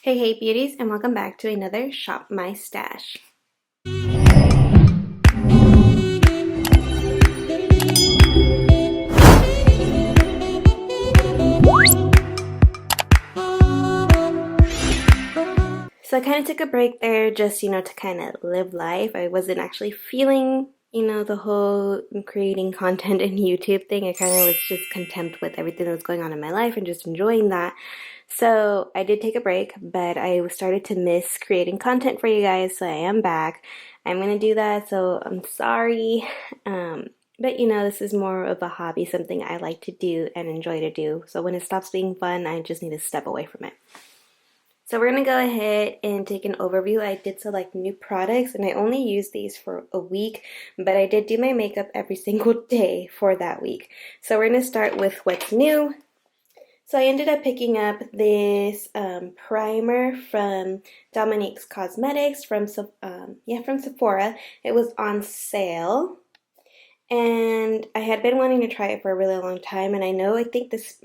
Hey beauties, and welcome back to another Shop My Stash. So I kind of took a break there just, to kind of live life. I wasn't actually feeling, the whole creating content and YouTube thing. I kind of was just content with everything that was going on in my life and just enjoying that. So I did take a break, but I started to miss creating content for you guys, so I am back. I'm going to do that, so I'm sorry. But this is more of a hobby, something I like to do and enjoy to do. So when it stops being fun, I just need to step away from it. So we're going to go ahead and take an overview. I did select new products and I only used these for a week, but I did do my makeup every single day for that week. So we're going to start with what's new. So I ended up picking up this primer from Dominique's Cosmetics from Sephora. It was on sale. And I had been wanting to try it for a really long time, and I'm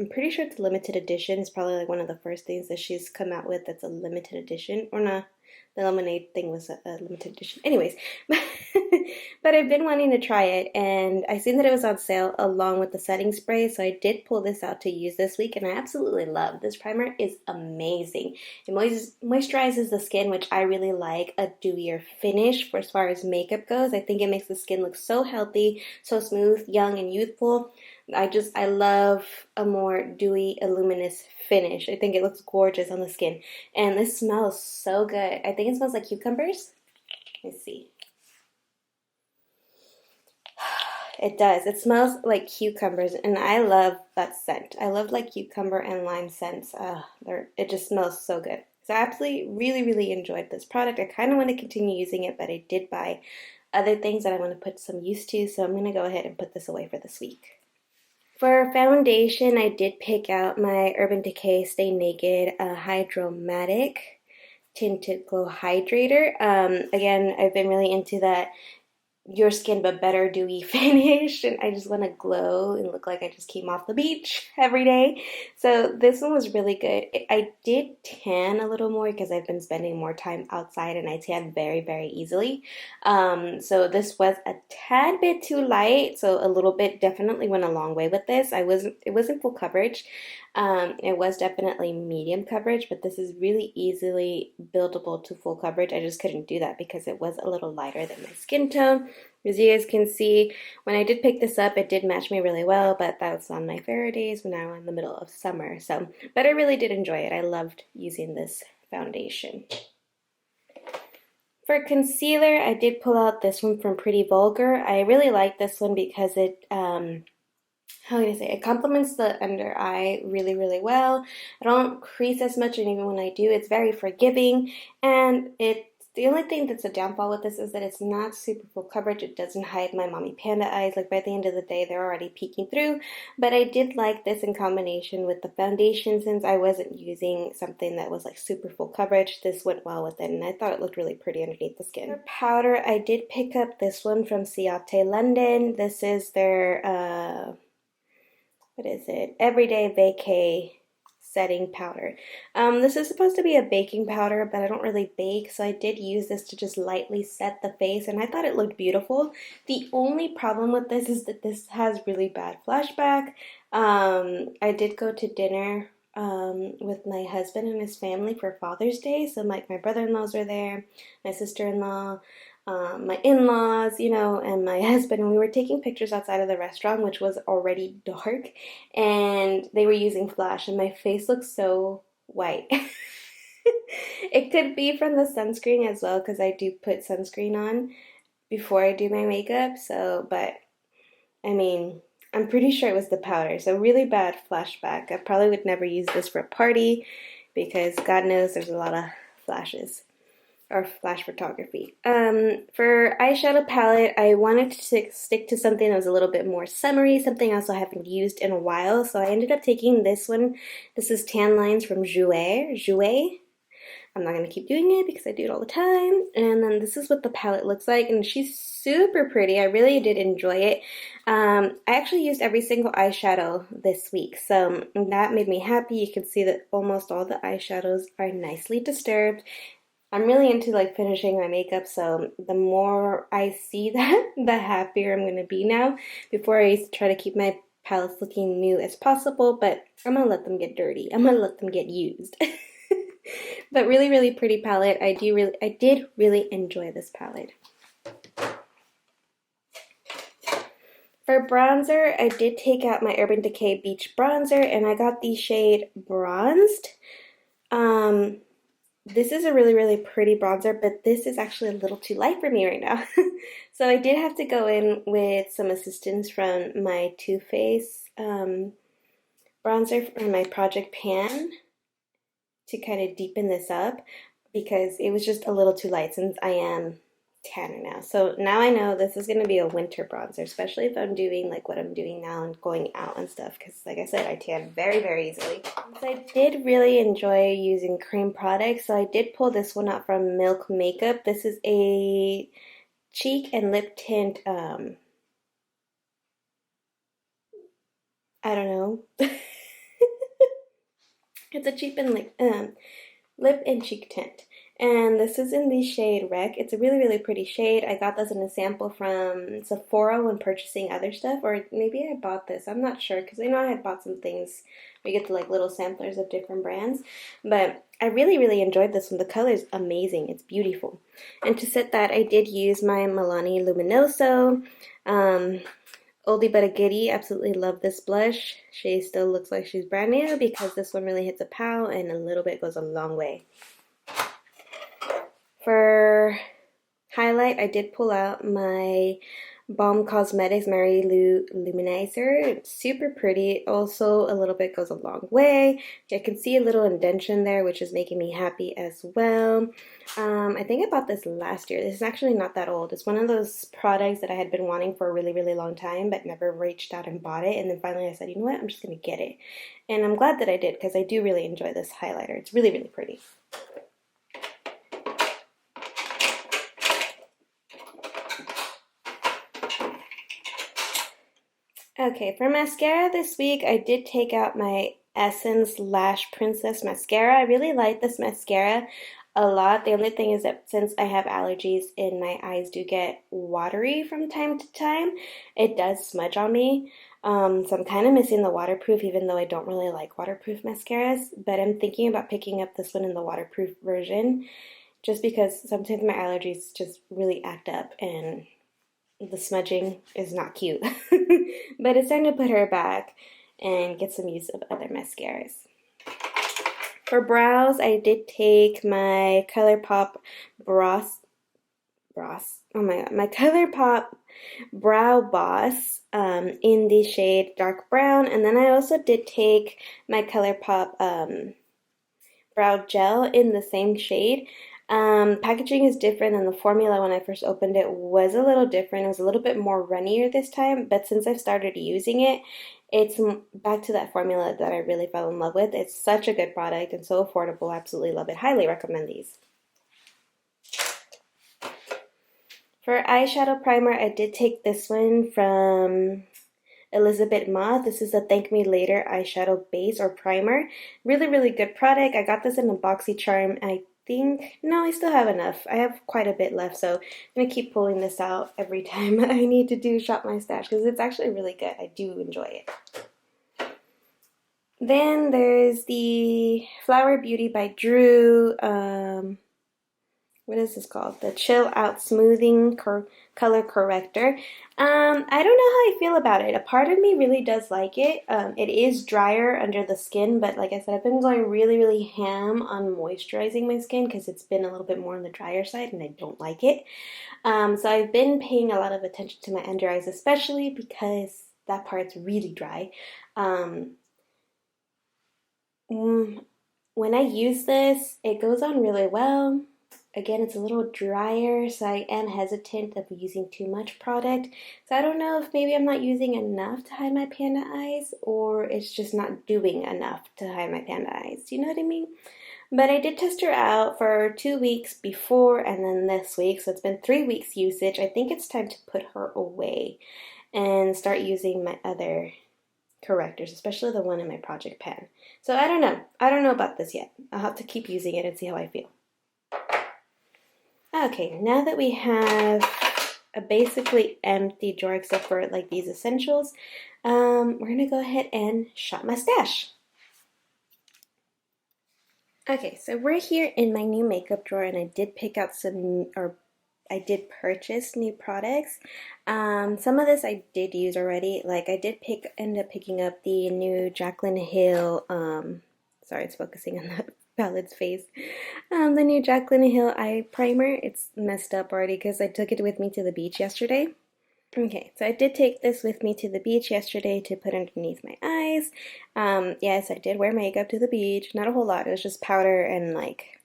pretty sure it's a limited edition. It's probably like one of the first things that she's come out with that's a limited edition, or not. The lemonade thing was a limited edition. Anyways, but I've been wanting to try it, and I seen that it was on sale along with the setting spray, so I did pull this out to use this week, and I absolutely love this primer. Is amazing. It moisturizes the skin, which I really like. A dewier finish for as far as makeup goes. I think it makes the skin look so healthy, so smooth, young, and youthful. I love a more dewy, luminous finish. I think it looks gorgeous on the skin. And this smells so good. I think it smells like cucumbers. Let's see. It does. It smells like cucumbers, and I love that scent. I love like cucumber and lime scents. It just smells so good. So I absolutely, really, really enjoyed this product. I kind of want to continue using it, but I did buy other things that I want to put some use to, so I'm going to go ahead and put this away for this week. For foundation, I did pick out my Urban Decay Stay Naked Hydromatic Tinted Glow Hydrator. Again, I've been really into that your skin but better dewy finish, and I just want to glow and look like I just came off the beach every day. So this one was really good. I did tan a little more because I've been spending more time outside, and I tan very, very easily. So this was a tad bit too light, so a little bit definitely went a long way with this. It wasn't full coverage. It was definitely medium coverage, but this is really easily buildable to full coverage. I just couldn't do that because it was a little lighter than my skin tone. As you guys can see, when I did pick this up, it did match me really well, but that was on my fairer days when I was in the middle of summer. But I really did enjoy it. I loved using this foundation. For concealer, I did pull out this one from Pretty Vulgar. I really like this one because it it complements the under eye really, really well. I don't crease as much, and even when I do, it's very forgiving. And the only thing that's a downfall with this is that it's not super full coverage. It doesn't hide my mommy panda eyes. Like by the end of the day, they're already peeking through. But I did like this in combination with the foundation, since I wasn't using something that was like super full coverage. This went well with it, and I thought it looked really pretty underneath the skin. For powder, I did pick up this one from Ciate London. This is their what is it? Everyday Vacay Setting Powder. This is supposed to be a baking powder, but I don't really bake, so I did use this to just lightly set the face, and I thought it looked beautiful. The only problem with this is that this has really bad flashback. I did go to dinner with my husband and his family for Father's Day, so my brother-in-laws were there, my sister-in-law, my in-laws, and my husband, and we were taking pictures outside of the restaurant, which was already dark, and they were using flash, and my face looked so white. It could be from the sunscreen as well, because I do put sunscreen on before I do my makeup, but I mean, I'm pretty sure it was the powder, so really bad flashback. I probably would never use this for a party, because God knows there's a lot of flashes. Or flash photography. For eyeshadow palette, I wanted to stick to something that was a little bit more summery, something else I haven't used in a while, so I ended up taking this one. This is Tan Lines from Jouer. I'm not going to keep doing it because I do it all the time. And then this is what the palette looks like, and she's super pretty. I really did enjoy it. I actually used every single eyeshadow this week, so that made me happy. You can see that almost all the eyeshadows are nicely disturbed. I'm really into like finishing my makeup, so the more I see that, the happier I'm going to be now. Before I used to try to keep my palettes looking new as possible, but I'm going to let them get dirty. I'm going to let them get used. But really, really pretty palette. I did really enjoy this palette. For bronzer, I did take out my Urban Decay Beach Bronzer, and I got the shade Bronzed. This is a really, really pretty bronzer, but this is actually a little too light for me right now. So I did have to go in with some assistance from my Too Faced bronzer from my Project Pan to kind of deepen this up, because it was just a little too light since I am tanner now. So now I know this is going to be a winter bronzer, especially if I'm doing like what I'm doing now and going out and stuff, because like I said, I tan very, very easily. So I did really enjoy using cream products, so I did pull this one out from Milk Makeup. This is a cheek and lip tint, I don't know. It's a cheap and lip and cheek tint. And this is in the shade Wreck. It's a really, really pretty shade. I got this in a sample from Sephora when purchasing other stuff, or maybe I bought this. I'm not sure, because I know I had bought some things where you get the like little samplers of different brands. But I really, really enjoyed this one. The color is amazing. It's beautiful. And to set that, I did use my Milani Luminoso. Oldie but a goodie. Absolutely love this blush. She still looks like she's brand new because this one really hits a pow, and a little bit goes a long way. For highlight, I did pull out my Balm Cosmetics Mary Lou Luminizer. It's super pretty. Also, a little bit goes a long way. I can see a little indentation there, which is making me happy as well. I think I bought this last year. This is actually not that old. It's one of those products that I had been wanting for a really, really long time, but never reached out and bought it. And then finally I said, you know what, I'm just going to get it. And I'm glad that I did, because I do really enjoy this highlighter. It's really, really pretty. Okay, for mascara this week, I did take out my Essence Lash Princess Mascara. I really like this mascara a lot. The only thing is that since I have allergies and my eyes do get watery from time to time, it does smudge on me. So I'm kind of missing the waterproof, even though I don't really like waterproof mascaras. But I'm thinking about picking up this one in the waterproof version, just because sometimes my allergies just really act up and the smudging is not cute. But it's time to put her back and get some use of other mascaras. For brows, I did take my ColourPop my ColourPop Brow Boss in the shade Dark Brown. And then I also did take my ColourPop Brow Gel in the same shade. Packaging is different, and the formula when I first opened it was a little different. It was a little bit more runnier this time, but since I've started using it, it's back to that formula that I really fell in love with. It's such a good product and so affordable. Absolutely love it. Highly recommend these. For eyeshadow primer, I did take this one from Elizabeth Moth. This is a Thank Me Later eyeshadow base or primer. Really, really good product. I got this in a BoxyCharm. I still have enough. I have quite a bit left, so I'm going to keep pulling this out every time I need to do Shop My Stash, because it's actually really good. I do enjoy it. Then there's the Flower Beauty by Drew, what is this called? The Chill Out Smoothing Color Corrector. I don't know how I feel about it. A part of me really does like it. It is drier under the skin, but like I said, I've been going really, really ham on moisturizing my skin because it's been a little bit more on the drier side and I don't like it. So I've been paying a lot of attention to my under eyes, especially because that part's really dry. When I use this, it goes on really well. Again, it's a little drier, so I am hesitant of using too much product. So I don't know if maybe I'm not using enough to hide my panda eyes, or it's just not doing enough to hide my panda eyes. Do you know what I mean? But I did test her out for 2 weeks before and then this week, so it's been 3 weeks usage. I think it's time to put her away and start using my other correctors, especially the one in my project pan. So I don't know. I don't know about this yet. I'll have to keep using it and see how I feel. Okay, now that we have a basically empty drawer except for like these essentials, we're gonna go ahead and shop my stash. Okay, so we're here in my new makeup drawer, and I did pick out I did purchase new products. Some of this I did use already. Like I did end up picking up the new Jaclyn Hill. Sorry, it's focusing on the palette's face. The new Jaclyn Hill eye primer. It's messed up already because I took it with me to the beach yesterday. Okay, so I did take this with me to the beach yesterday to put underneath my eyes. Yes, I did wear makeup to the beach. Not a whole lot. It was just powder and like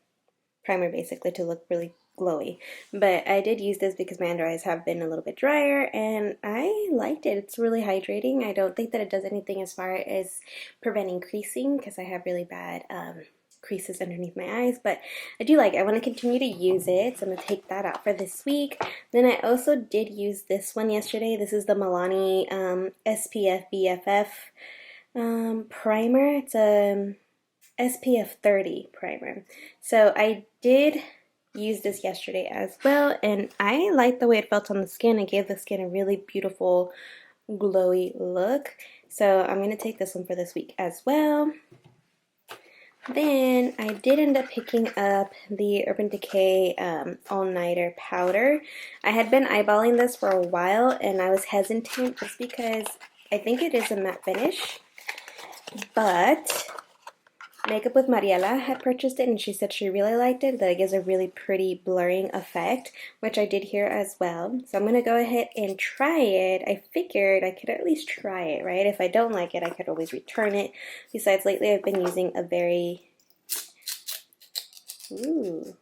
primer basically to look really glowy. But I did use this because my under eyes have been a little bit drier and I liked it. It's really hydrating. I don't think that it does anything as far as preventing creasing because I have really bad creases underneath my eyes, but I do like it. I want to continue to use it, so I'm going to take that out for this week. Then I also did use this one yesterday. This is the Milani SPF BFF primer. It's a SPF 30 primer. So I did use this yesterday as well, and I liked the way it felt on the skin. It gave the skin a really beautiful glowy look. So I'm going to take this one for this week as well. Then I did end up picking up the Urban Decay All-Nighter Powder. I had been eyeballing this for a while and I was hesitant just because I think it is a matte finish. But Makeup with Mariela had purchased it and she said she really liked it, that it gives a really pretty blurring effect, which I did here as well. So I'm going to go ahead and try it. I figured I could at least try it, right? If I don't like it, I could always return it. Besides, lately I've been using a very... Ooh,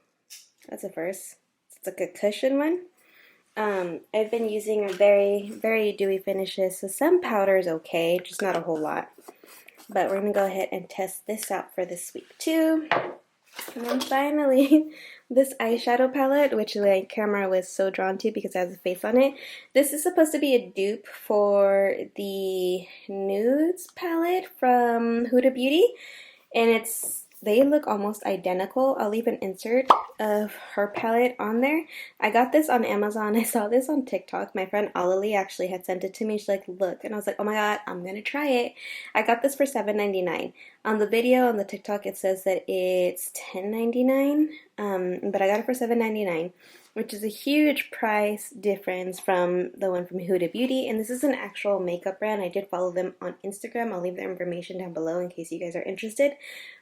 that's a first. It's like a cushion one. I've been using a very dewy finishes, so some powder is okay, just not a whole lot. But we're going to go ahead and test this out for this week too. And then finally, this eyeshadow palette, which the camera was so drawn to because it has a face on it. This is supposed to be a dupe for the Nudes palette from Huda Beauty. And they look almost identical. I'll leave an insert of her palette on there. I got this on Amazon. I saw this on TikTok. My friend Alalie actually had sent it to me. She's like, look. And I was like, oh my god, I'm going to try it. I got this for $7.99. On the video, on the TikTok, it says that it's $10.99. But I got it for $7.99. Which is a huge price difference from the one from Huda Beauty. And this is an actual makeup brand. I did follow them on Instagram. I'll leave their information down below in case you guys are interested.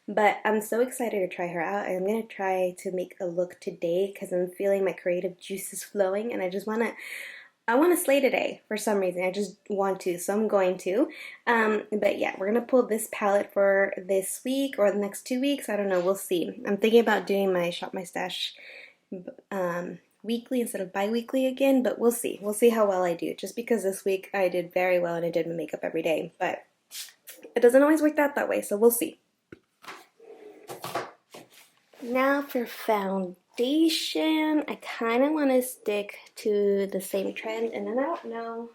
But I'm so excited to try her out. I'm going to try to make a look today because I'm feeling my creative juices flowing. And I want to slay today for some reason. I just want to, so I'm going to. But yeah, we're going to pull this palette for this week or the next 2 weeks. I don't know. We'll see. I'm thinking about doing my Shop My Stash weekly instead of bi-weekly again, but we'll see. We'll see how well I do. Just because this week I did very well and I did my makeup every day, but it doesn't always work out that way, so we'll see. Now for foundation, I kind of want to stick to the same trend, and then I don't know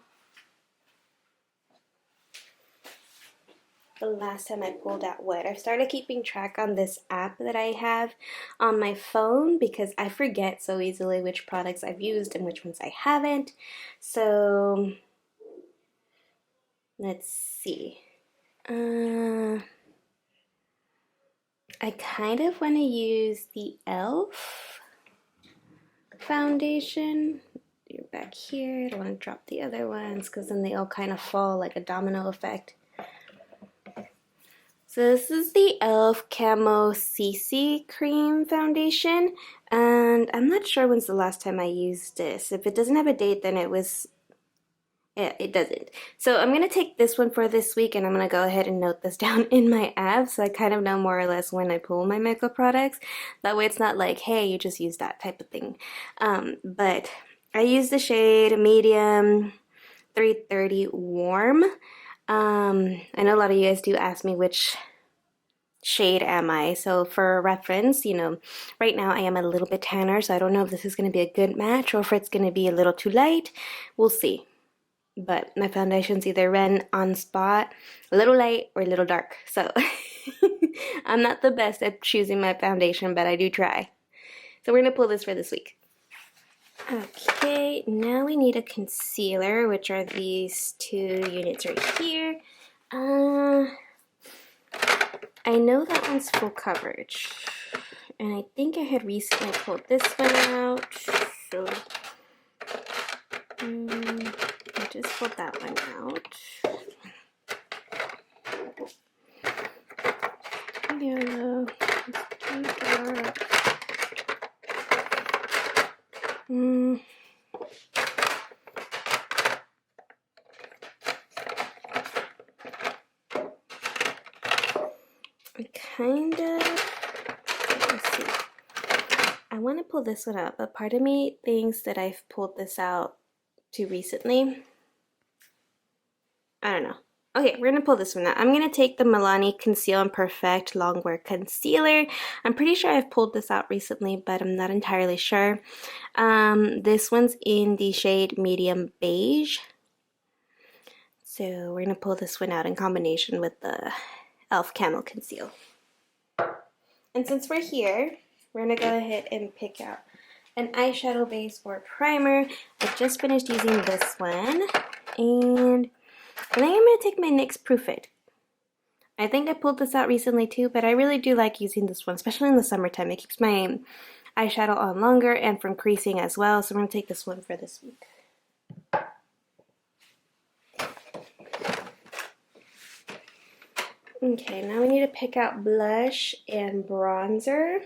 the last time I pulled out what. I've started keeping track on this app that I have on my phone because I forget so easily which products I've used and which ones I haven't. So let's see. I kind of want to use the e.l.f. foundation. You're back here. I don't want to drop the other ones because then they all kind of fall like a domino effect. So this is the e.l.f. Camo CC Cream Foundation, and I'm not sure when's the last time I used this. If it doesn't have a date, then it doesn't. So I'm going to take this one for this week, and I'm going to go ahead and note this down in my app so I kind of know more or less when I pull my makeup products. That way it's not like, hey, you just use that type of thing. But I use the shade Medium 330 Warm. I know a lot of you guys do ask me which shade am I? So for reference, you know, right now I am a little bit tanner, so I don't know if this is going to be a good match or if it's going to be a little too light. We'll see. But my foundation's either red on spot, a little light, or a little dark. So I'm not the best at choosing my foundation, but I do try. So we're going to pull this for this week. Okay, now we need a concealer, which are these two units right here. I know that one's full coverage, and I think I had recently pulled this one out, so I just pulled that one out. Yellow, I kind of, let's see, I want to pull this one out, but part of me thinks that I've pulled this out too recently. I don't know. Okay, we're gonna pull this one out. I'm gonna take the Milani Conceal and Perfect Longwear Concealer. I'm pretty sure I've pulled this out recently, but I'm not entirely sure. This one's in the shade Medium Beige. So we're gonna pull this one out in combination with the e.l.f. Camel Conceal. And since we're here, we're gonna go ahead and pick out an eyeshadow base or primer. I just finished using this one, and I think I'm going to take my NYX Proof It. I think I pulled this out recently too, but I really do like using this one, especially in the summertime. It keeps my eyeshadow on longer and from creasing as well, so we're going to take this one for this week. Okay, now we need to pick out blush and bronzer.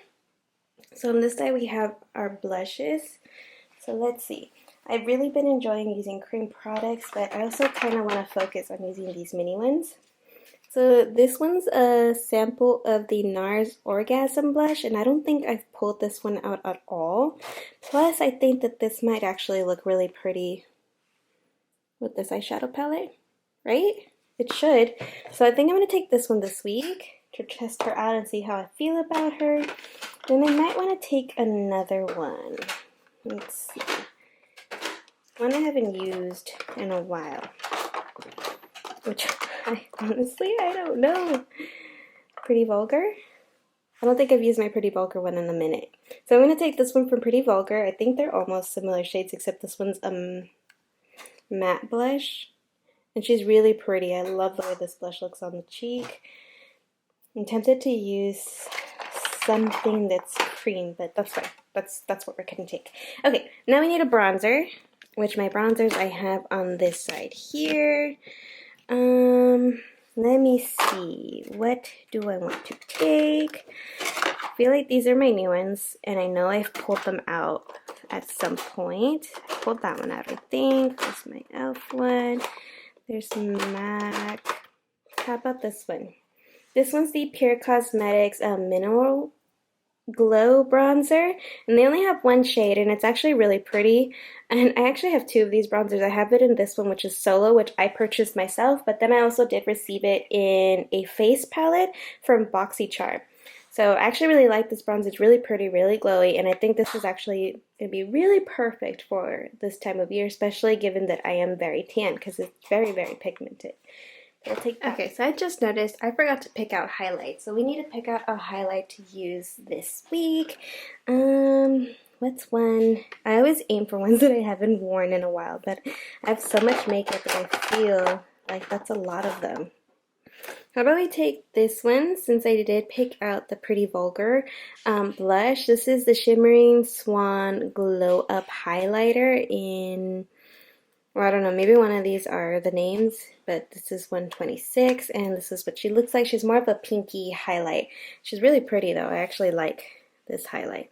So on this side we have our blushes. So let's see. I've really been enjoying using cream products, but I also kind of want to focus on using these mini ones. So this one's a sample of the NARS Orgasm blush, and I don't think I've pulled this one out at all. Plus, I think that this might actually look really pretty with this eyeshadow palette, right? It should. So I think I'm going to take this one this week to test her out and see how I feel about her. Then I might want to take another one. Let's see. One I haven't used in a while, which I don't know. Pretty Vulgar? I don't think I've used my Pretty Vulgar one in a minute. So I'm going to take this one from Pretty Vulgar. I think they're almost similar shades, except this one's a matte blush. And she's really pretty. I love the way this blush looks on the cheek. I'm tempted to use something that's cream, but that's fine. That's what we're going to take. Okay, now we need a bronzer, which my bronzers I have on this side here. Let me see. What do I want to take? I feel like these are my new ones, and I know I've pulled them out at some point. I pulled that one out, I think. There's my e.l.f. one. There's MAC. How about this one? This one's the Pure Cosmetics Mineral Glow Bronzer, and they only have one shade, and it's actually really pretty. And I actually have two of these bronzers. I have it in this one, which is Solo, which I purchased myself, but then I also did receive it in a face palette from BoxyCharm. So I actually really like this bronzer. It's really pretty, really glowy, and I think this is actually going to be really perfect for this time of year, especially given that I am very tan, because it's very, very pigmented. I'll take that. Okay, so I just noticed I forgot to pick out highlights. So we need to pick out a highlight to use this week. What's one? I always aim for ones that I haven't worn in a while, but I have so much makeup that I feel like that's a lot of them. How about we take this one, since I did pick out the Pretty Vulgar blush. This is the Shimmering Swan Glow Up Highlighter in... Or I don't know, maybe one of these are the names, but this is 126, and this is what she looks like. She's more of a pinky highlight. She's really pretty, though. I actually like this highlight.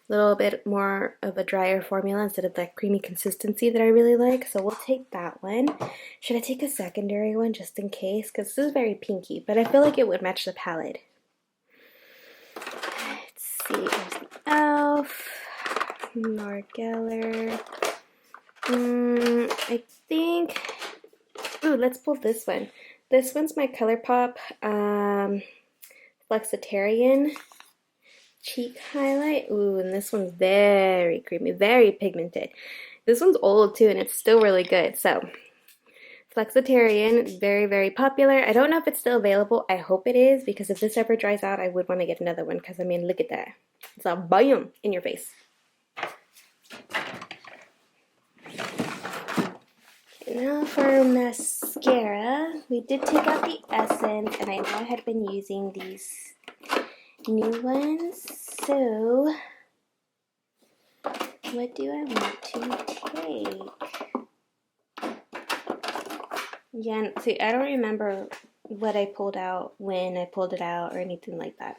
A little bit more of a drier formula instead of that creamy consistency that I really like, so we'll take that one. Should I take a secondary one just in case? Because this is very pinky, but I feel like it would match the palette. Let's see, there's the e.l.f. Nora Geller. I think, ooh, let's pull this one. This one's my ColourPop Flexitarian cheek highlight. Ooh, and this one's very creamy, very pigmented. This one's old too, and it's still really good. So, Flexitarian, very, very popular. I don't know if it's still available. I hope it is, because if this ever dries out, I would want to get another one, because I mean, look at that. It's a bam in your face. Now for mascara, we did take out the Essence, and I know I had been using these new ones, so what do I want to take? Yeah, see, I don't remember what I pulled out, when I pulled it out, or anything like that.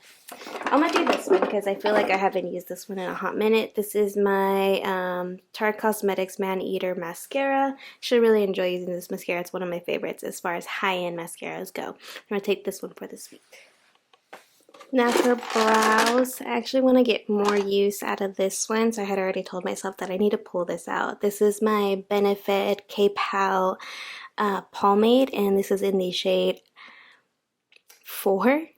I'm gonna do this one because I feel like I haven't used this one in a hot minute. This is my Tarte Cosmetics Man Eater Mascara. Should really enjoy using this mascara. It's one of my favorites as far as high-end mascaras go. I'm gonna take this one for this week. Now for brows, I actually want to get more use out of this one, so I had already told myself that I need to pull this out. This is my Benefit K-Pow pomade, and this is in the shade 4.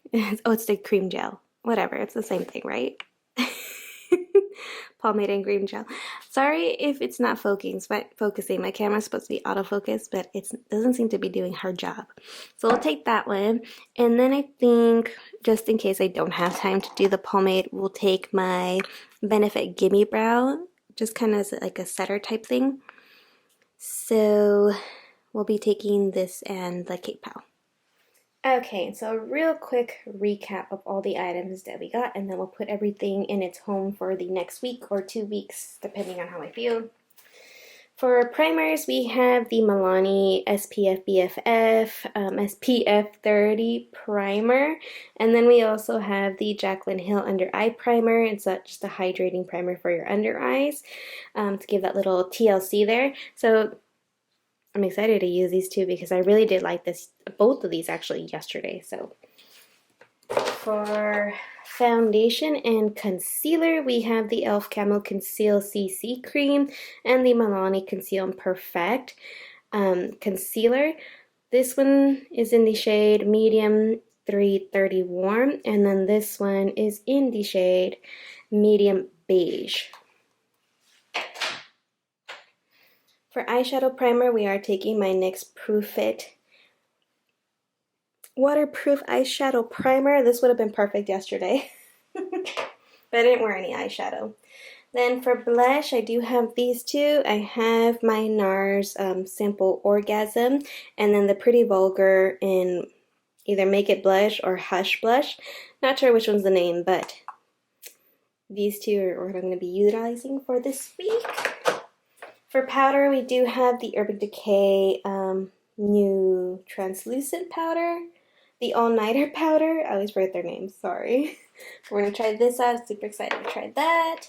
Oh, it's the cream gel. Whatever, it's the same thing, right? Pomade and cream gel. Sorry if it's not focusing. My camera's supposed to be autofocus, but it doesn't seem to be doing her job. So I'll take that one. And then I think, just in case I don't have time to do the pomade, we'll take my Benefit Gimme Brow, just kind of like a setter type thing. So we'll be taking this and the K-Pow. Okay, so a real quick recap of all the items that we got, and then we'll put everything in its home for the next week or 2 weeks, depending on how I feel. For primers, we have the Milani SPF BFF SPF 30 primer, and then we also have the Jaclyn Hill Under Eye Primer. It's just a hydrating primer for your under eyes to give that little TLC there. So I'm excited to use these two because I really did like both of these actually yesterday. So for foundation and concealer, we have the e.l.f. Camo Conceal CC Cream and the Milani Conceal Perfect concealer. This one is in the shade Medium 330 Warm, and then this one is in the shade Medium Beige. For eyeshadow primer, we are taking my NYX Proof It Waterproof Eyeshadow Primer. This would have been perfect yesterday, but I didn't wear any eyeshadow. Then for blush, I do have these two. I have my NARS Simple Orgasm, and then the Pretty Vulgar in either Make It Blush or Hush Blush. Not sure which one's the name, but these two are what I'm going to be utilizing for this week. For powder, we do have the Urban Decay new translucent powder, the all-nighter powder. I always forget their names, sorry. We're going to try this out. Super excited to try that.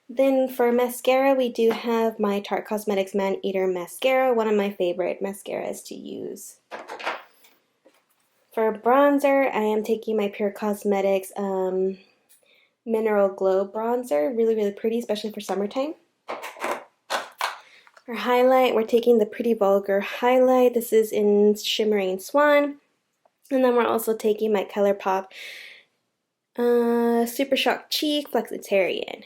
Then for mascara, we do have my Tarte Cosmetics Man Eater Mascara, one of my favorite mascaras to use. For bronzer, I am taking my Pure Cosmetics Mineral Glow Bronzer. Really, really pretty, especially for summertime. For highlight, we're taking the Pretty Vulgar highlight. This is in Shimmering Swan. And then we're also taking my ColourPop Super Shock Cheek Flexitarian.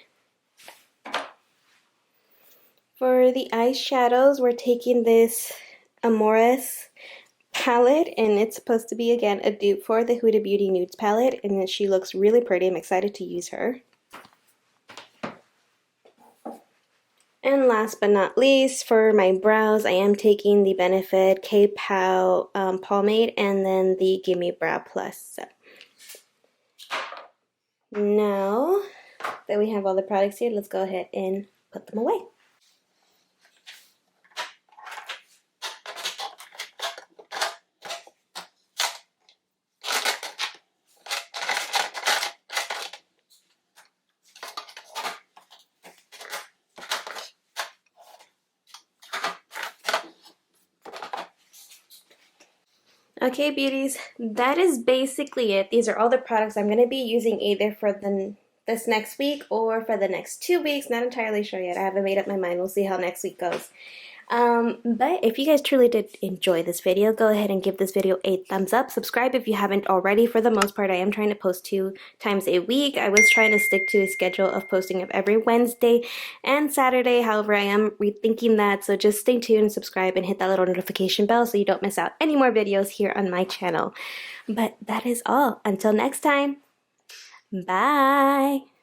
For the eyeshadows, we're taking this Amores palette, and it's supposed to be, again, a dupe for the Huda Beauty Nudes palette, and she looks really pretty. I'm excited to use her. And last but not least, for my brows, I am taking the Benefit K-Pow pomade and then the Gimme Brow Plus. So now that we have all the products here, let's go ahead and put them away. Okay, beauties, that is basically it. These are all the products I'm going to be using either for this next week or for the next 2 weeks. Not entirely sure yet. I haven't made up my mind. We'll see how next week goes. But if you guys truly did enjoy this video, go ahead and give this video a thumbs up. Subscribe if you haven't already. For the most part, I am trying to post 2 times a week. I was trying to stick to a schedule of posting of every Wednesday and Saturday. However, I am rethinking that. So just stay tuned, subscribe, and hit that little notification bell so you don't miss out any more videos here on my channel. But that is all. Until next time, bye!